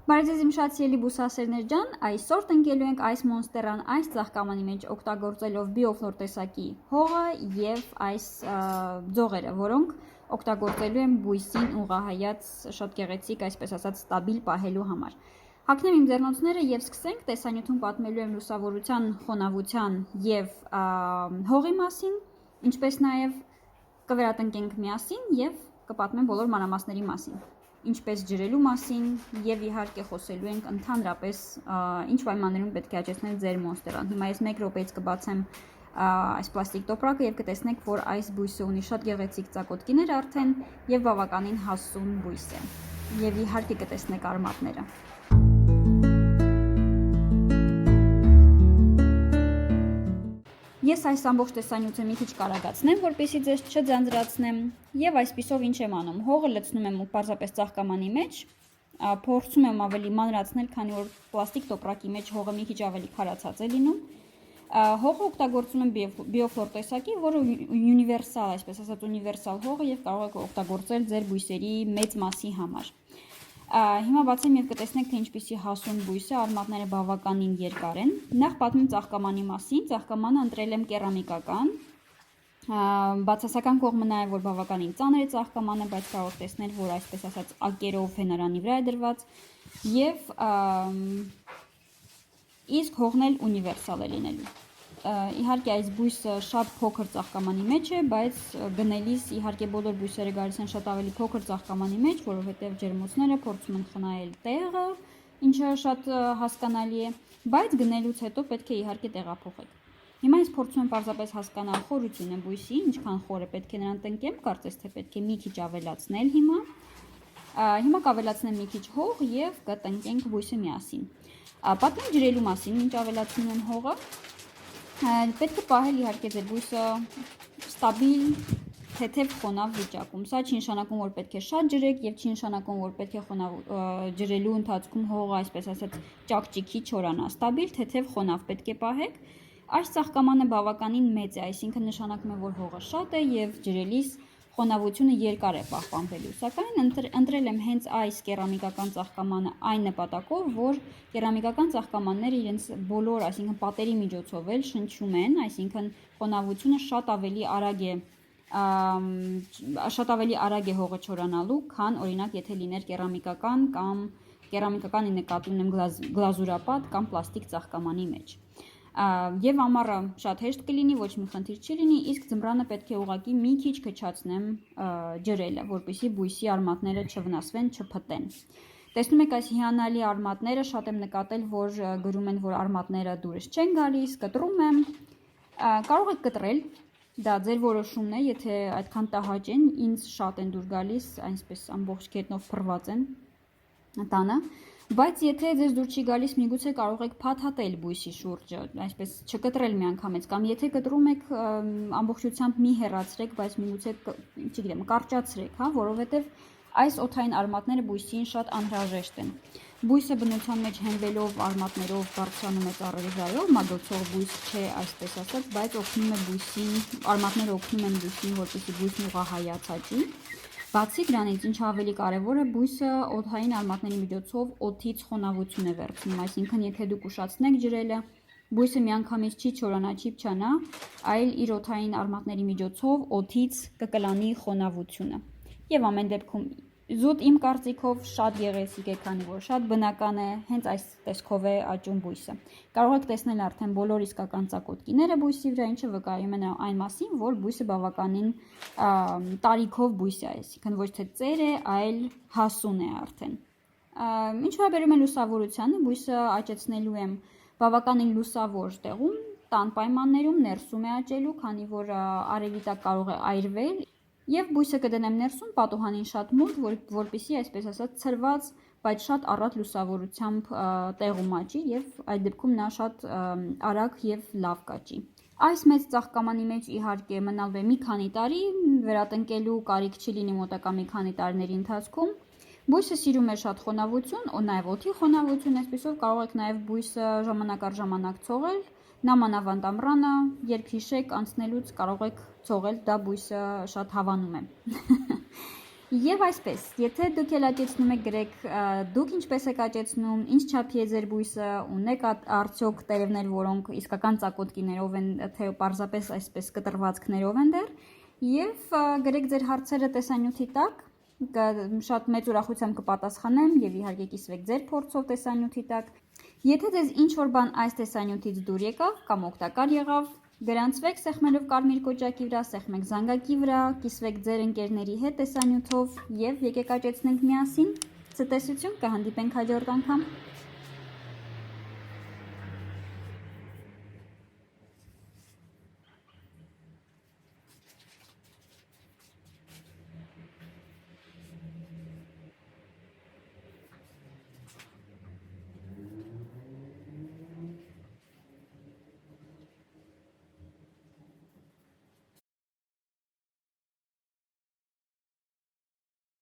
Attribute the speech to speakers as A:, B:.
A: Բարեձեզ իմ շատ սիրելի բուսասերներ ջան, այսօր տնկելու ենք այս մոնստերան այս ծաղկամանի մեջ օգտագործելով բիոֆլոր տեսակի հողը եւ այս ձողերը, որոնք օգտագործելու են բույսին ուղղահայաց շատ գեղեցիկ, այսպես ասած, ստաբիլ պահելու համար։ Հագնեմ իմ ձեռնոցները եւ սկսենք տեսանյութում պատմելու եմ լուսավորության, խոնավության եւ հողի մասին, ինչպես նաեւ կվերատնկենք միասին եւ կպատմեմ բոլոր մանրամասների մասին։ Ինչպես ջրելու մասին եւ իհարկե խոսելու ենք ընդհանրապես ինչ պայմաններում պետք է աճեցնել ձեր մոնստերան։ Հիմա ես 1 րոպեից կբացեմ այս պլաստիկ տոպրակը եւ կտեսնեք, որ այս բույսը ունի շատ գեղեցիկ ծակոտքիներ արդեն եւ բավականին հասուն բույս է։ Եվ իհարկե կտեսնեք արմատները։ Ես այս ամբողջ տեսանյութը մի քիչ կարագացնեմ, որպեսզի ձեզ չձանձրացնեմ, եւ այսպիսով ինչ եմ անում։ Հողը լցնում եմ պարզապես ծաղկամանի մեջ, փորձում եմ ավելի մանրացնել, քանի որ պլաստիկ տոպրակի մեջ հողը մի քիչ ավելի քարացած է լինում։ Հողը օգտագործում եմ բիոֆլոր տեսակի, որը ունիվերսալ, այսպես ասած, ունիվերսալ հող է եւ կարող եք օգտագործել ձեր բույսերի մեծ մասի համար։ Հիմա բացեմ եւ կտեսնեք, թե ինչպիսի հասուն բույս է, արմատները բավականին երկար են։ Նախ պատմեմ ծաղկամանի մասին։ Ծաղկամանը ընտրել եմ կերամիկական։ Բացասական կողմը նաեւ որ բավականին ծանր է ծաղկամանը, բայց կարող եք տեսնել, որ այսպես ասած ակերով հենարանի վրա է դրված եւ իսկ հողն էլ ունիվերսալ է լինելու։ Իհարկե այս բույսը շատ փոքր ծաղկամանի մեջ է, բայց գնելիս իհարկե բոլոր բույսերը գալիս են շատ ավելի փոքր ծաղկամանի մեջ, որովհետև ջերմոցները փորձում են խնայել տեղը, ինչը շատ հասկանալի է, բայց գնելուց հետո պետք է իհարկե տեղափոխեք։ Հիմա ես փորձում եմ պարզապես հասկանալ խորությունը բույսի, ինչքան խոր է պետք է նրան տնկեմ, կարծես թե պետք է մի քիչ ավելացնել հիմա։ Հիմա կավելացնեմ մի քիչ հող եւ կտնկենք բույսը միասին։ Պատմեմ ջրելու մասին, ինչ ավելացնում եմ հողը։ Պետք է պահել իհարկե ձեր բույսը ստաբիլ, թեթև խոնավ վիճակում։ Սա չի նշանակում, որ պետք է շատ ջրեք եւ չի նշանակում, որ պետք է ջրելու ընթացքում հողը, այսպես ասած, ճակճիկի չորանա։ Ստաբիլ, թեթև խոնավ պետք է պահեք։ Այս ծաղկամանը բավականին մեծ է, այսինքն նշանակում է, որ հողը շատ է եւ ջրելիս խոնավությունը երկար է պահպանվելու, սակայն ընտրել եմ հենց այս կերամիկական ծաղկամանը այն նպատակով, որ կերամիկական ծաղկամանները իրենց բոլոր, այսինքն պատերի միջոցով էլ շնչում են, այսինքն խոնավությունը շատ ավելի արագ է հողը չորանալու, քան օրինակ եթե լիներ կերամիկական կամ կերամիկականի նկատի ունեմ գլազուրապատ կամ պլաստիկ ծաղկամանի մեջ։ Եվ ամառը շատ հեշտ կլինի, ոչ մի խնդիր չի լինի, իսկ ձմռանը պետք է ուղղակի մի քիչ քչացնեմ ջրելը, որպեսզի բույսի արմատները չվնասվեն, չփտեն։ Տեսնում եք այս հիանալի արմատները, շատ եմ նկատել, որ գրում են, որ արմատները դուրս չեն գալիս, կտրում եմ։ Կարող եք կտրել, դա ձեր որոշումն է, եթե այդքան տհաճ են, ինձ շատ են դուր գալիս, այնպես ամբողջ կետնով փռված են տանը։ Բայց եթե ձեզ դուր չի գալիս, միգուցե կարող եք փաթաթել բույսի շուրջը, այսպես չկտրել միանգամից, կամ եթե կտրում եք ամբողջությամբ մի հեռացրեք, բայց միգուցե, չգիտեմ, կարճացրեք, հա, որովհետև այս օդային արմատները բույսին շատ անհրաժեշտ են։ Բույսը բնության մեջ հենվելով արմատներով բարձրանում է ծառերի վրայով, մագլցող բույս չէ, այսպես ասած, բայց օգնում է բույսին, արմատները օգնում են բույսին, որպեսզի բույսն ուղղահայաց աճի։ Բացի դրանից, ինչ ավելի կարևոր է, բույսը օդային արմատների միջոցով օդից խոնավություն է վերցնում, այսինքն եթե դուք ուշացնեք ջրելը, բույսը միանգամից չի չորանա, չի փչանա, այլ իր օդային արմատների միջոցով օդից կկլանի խոնավությունը։ Եվ ամեն դեպքում զուտ իմ կարծիքով շատ գեղեցիկ է, քանի որ շատ բնական է, հենց այս տեսքով է աճում բույսը։ Կարող եք տեսնել արդեն բոլոր իսկական ծակոտքիները բույսի վրա, ինչը վկայում է այն մասին, որ բույսը բավականին տարիքով բույս է, այսինքն ոչ թե ծեր է, այլ հասուն է արդեն։ Ինչ վերաբերում է լուսավորությանը, բույսը աճեցնելու եմ բավականին լուսավոր տեղում, տան պայմաններում ներսում է աճելու, քանի որ արևի տակ կարող է այրվել։ Եվ բույսը կդնեմ ներսում պատուհանին շատ մոտ, որպեսզի այսպես ասած ցրված, բայց շատ առատ լուսավորությամբ տեղում աճի եւ այդ դեպքում նա շատ արագ եւ լավ կաճի։ Այս մեծ ծաղկամանի մեջ իհարկե մնալու է մի քանի տարի, վերատնկելու կարիք չի լինի մոտակա մի քանի տարիների ընթացքում։ Բույսը սիրում է շատ խոնավություն, նաեւ օդի խոնավություն, այսպեսով կարող եք նաեւ բույսը ժամանակ առ ժամանակ ցողել։ Նամանավանդ ամռանը, երբ հիշեք անցնելուց կարող եք ցողել, դա բույսը շատ հավանում է։ Եվ այսպես, եթե դուք էլ աճեցնում եք, գրեք դուք ինչպես եք աճեցնում, ինչ չափի է ձեր բույսը, ունեք արդյոք տերևներ, որոնք իսկական ծակոտկիներով են, թե պարզապես այսպես կտրվածքներով են դեռ, եւ գրեք ձեր հարցերը տեսանյութի տակ, շատ մեծ ուրախությամբ կպատասխանեմ եւ իհարկե կիսվեք ձեր փորձով տեսանյութի տակ։ Եթե ձեզ ինչ որ բան այս տեսանյութից դուր եկավ կամ օգտակար եղավ, գրանցվեք սեղմելով կարմիր կոճակի վրա, սեղմեք զանգակի վրա, կիսվեք ձեր ընկերների հետ տեսանյութով եւ եկեք աճեցնենք միասին։ Ցտեսություն, կհանդիպենք հաջորդ անգամ։